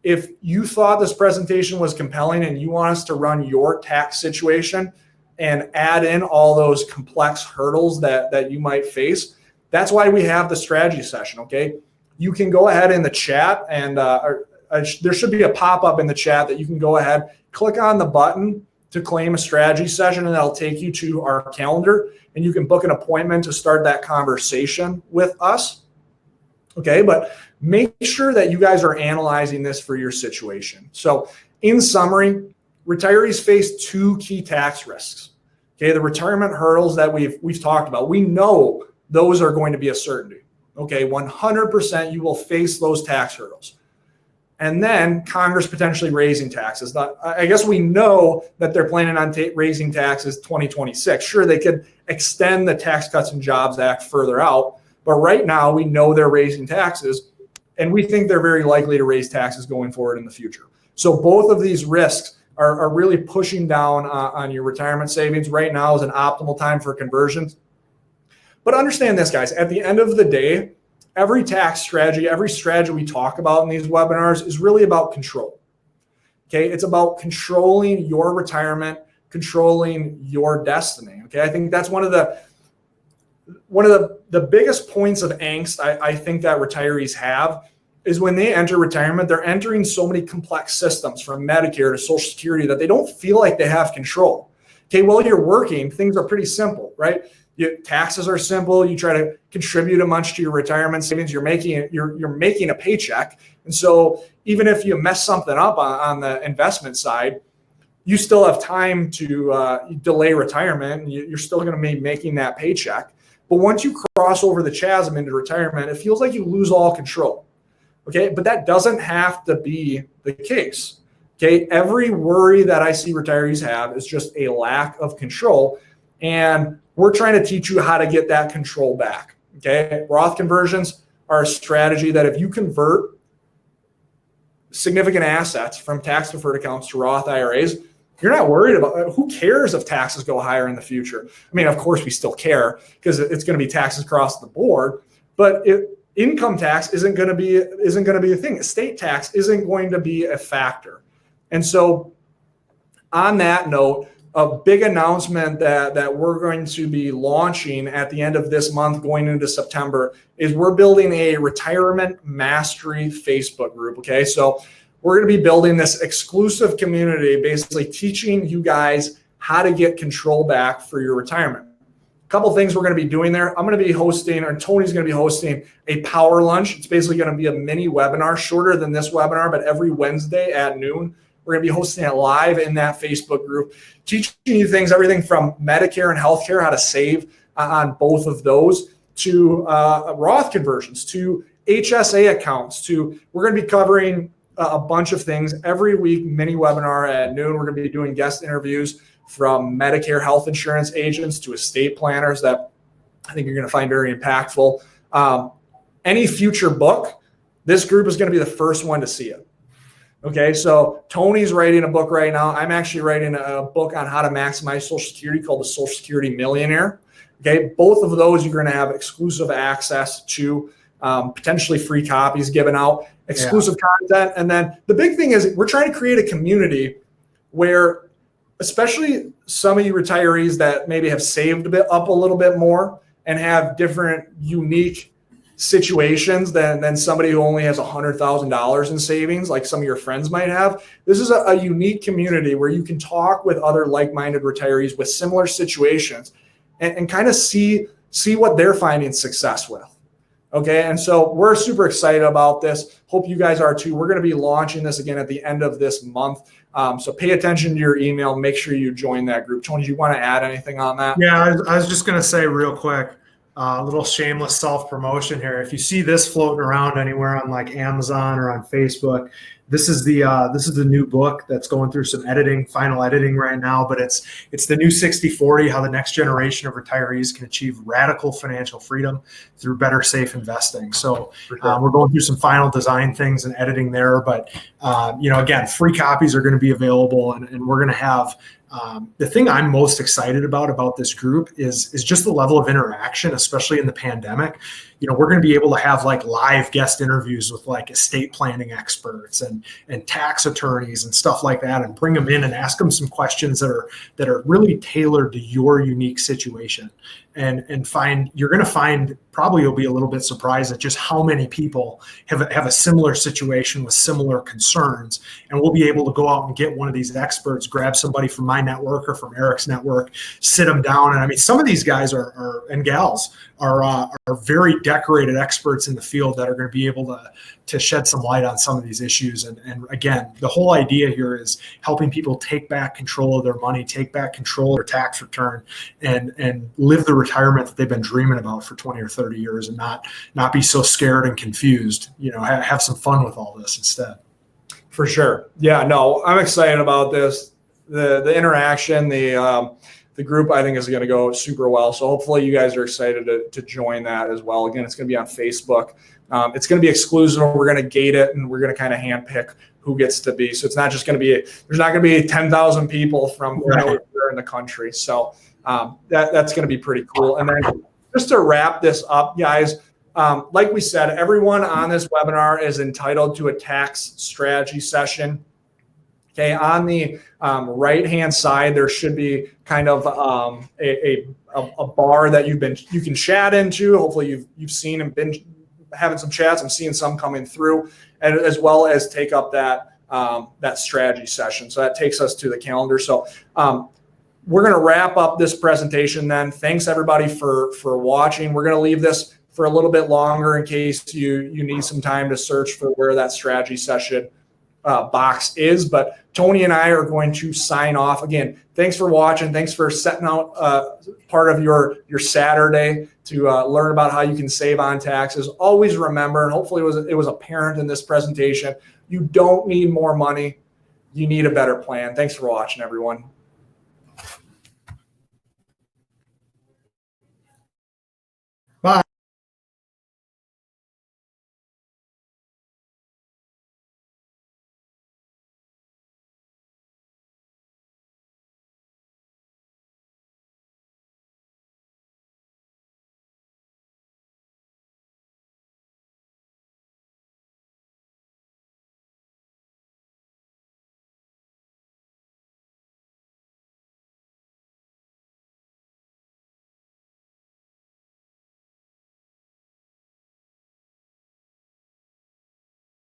if you thought this presentation was compelling and you want us to run your tax situation and add in all those complex hurdles that you might face, that's why we have the strategy session, okay? You can go ahead in the chat and there should be a pop-up in the chat that you can go ahead, click on the button to claim a strategy session, and that'll take you to our calendar, and you can book an appointment to start that conversation with us. Okay, but make sure that you guys are analyzing this for your situation. So in summary, retirees face two key tax risks. Okay, the retirement hurdles that we've talked about. We know those are going to be a certainty. Okay, 100% you will face those tax hurdles. And then Congress potentially raising taxes. I guess we know that they're planning on raising taxes 2026. Sure, they could extend the Tax Cuts and Jobs Act further out, but right now we know they're raising taxes, and we think they're very likely to raise taxes going forward in the future. So both of these risks are really pushing down on your retirement savings. Right now is an optimal time for conversions. But understand this, guys, at the end of the day, every tax strategy, every strategy we talk about in these webinars is really about control. Okay, it's about controlling your retirement, controlling your destiny. Okay, I think that's one of the biggest points of angst I think that retirees have is when they enter retirement, they're entering so many complex systems from Medicare to Social Security that they don't feel like they have control. Okay, while you're working, things are pretty simple, right? Taxes are simple. You try to contribute a much to your retirement savings. You're making a paycheck, and so even if you mess something up on the investment side, you still have time to delay retirement. You're still going to be making that paycheck. But once you cross over the chasm into retirement, it feels like you lose all control. Okay, but that doesn't have to be the case. Okay, every worry that I see retirees have is just a lack of control. And we're trying to teach you how to get that control back. Okay, Roth conversions are a strategy that if you convert significant assets from tax deferred accounts to Roth IRAs, you're not worried about, who cares if taxes go higher in the future? I mean, of course we still care because it's going to be taxes across the board, but income tax isn't going to be a thing. Estate tax isn't going to be a factor. And so on that note, a big announcement that we're going to be launching at the end of this month going into September is we're building a retirement mastery Facebook group. Okay, so we're going to be building this exclusive community, basically teaching you guys how to get control back for your retirement. A couple things we're going to be doing there. I'm going to be hosting, or Tony's going to be hosting, a power lunch. It's basically going to be a mini webinar, shorter than this webinar, but every Wednesday at noon. We're going to be hosting it live in that Facebook group, teaching you things, everything from Medicare and healthcare, how to save on both of those, to Roth conversions, to HSA accounts, to we're going to be covering a bunch of things every week, mini webinar at noon. We're going to be doing guest interviews from Medicare health insurance agents to estate planners that I think you're going to find very impactful. Any future book, this group is going to be the first one to see it. Okay, so Tony's writing a book right now. I'm actually writing a book on how to maximize Social Security called The Social Security Millionaire. Okay, both of those you're going to have exclusive access to, potentially free copies given out, exclusive content. And then the big thing is we're trying to create a community where, especially some of you retirees that maybe have saved up a little bit more and have different unique situations than somebody who only has $100,000 in savings, like some of your friends might have. This is a unique community where you can talk with other like-minded retirees with similar situations and kind of see what they're finding success with. Okay, and so we're super excited about this. Hope you guys are too. We're going to be launching this again at the end of this month. So pay attention to your email. Make sure you join that group. Tony, do you want to add anything on that? Yeah, I was just going to say real quick, a little shameless self-promotion here. If you see this floating around anywhere on like Amazon or on Facebook, this is the new book that's going through some final editing right now, but it's the new 60/40, how the next generation of retirees can achieve radical financial freedom through better, safe investing. So we're going through some final design things and editing there, but again, free copies are going to be available, and we're going to have the thing I'm most excited about this group is just the level of interaction, especially in the pandemic. We're going to be able to have like live guest interviews with like estate planning experts and tax attorneys and stuff like that, and bring them in and ask them some questions that are really tailored to your unique situation. And you're going to find, probably you'll be a little bit surprised at just how many people have a similar situation with similar concerns. And we'll be able to go out and get one of these experts, grab somebody from my network or from Eric's network, sit them down. And I mean, some of these guys and gals are very decorated experts in the field that are going to be able to shed some light on some of these issues. And again, the whole idea here is helping people take back control of their money, take back control of their tax return, and live the retirement that they've been dreaming about for 20 or 30 years, and not be so scared and confused. Have some fun with all this instead. For sure. Yeah, no, I'm excited about this. The interaction, the group, I think, is going to go super well. So hopefully you guys are excited to join that as well. Again, it's going to be on Facebook. It's going to be exclusive. We're going to gate it, and we're going to kind of handpick who gets to be. So it's not just going to be, there's not going to be 10,000 people from everywhere in the country. So that's going to be pretty cool. And then just to wrap this up, guys, like we said, everyone on this webinar is entitled to a tax strategy session. Okay, on the right-hand side, there should be kind of a bar that you can chat into. Hopefully, you've seen and been having some chats. I'm seeing some coming through, and as well as take up that strategy session. So that takes us to the calendar. So we're going to wrap up this presentation. Then, thanks everybody for watching. We're going to leave this for a little bit longer in case you need some time to search for where that strategy session box is. But Tony and I are going to sign off. Again, thanks for watching. Thanks for setting out part of your Saturday to learn about how you can save on taxes. Always remember, and hopefully it was apparent in this presentation, you don't need more money. You need a better plan. Thanks for watching, everyone.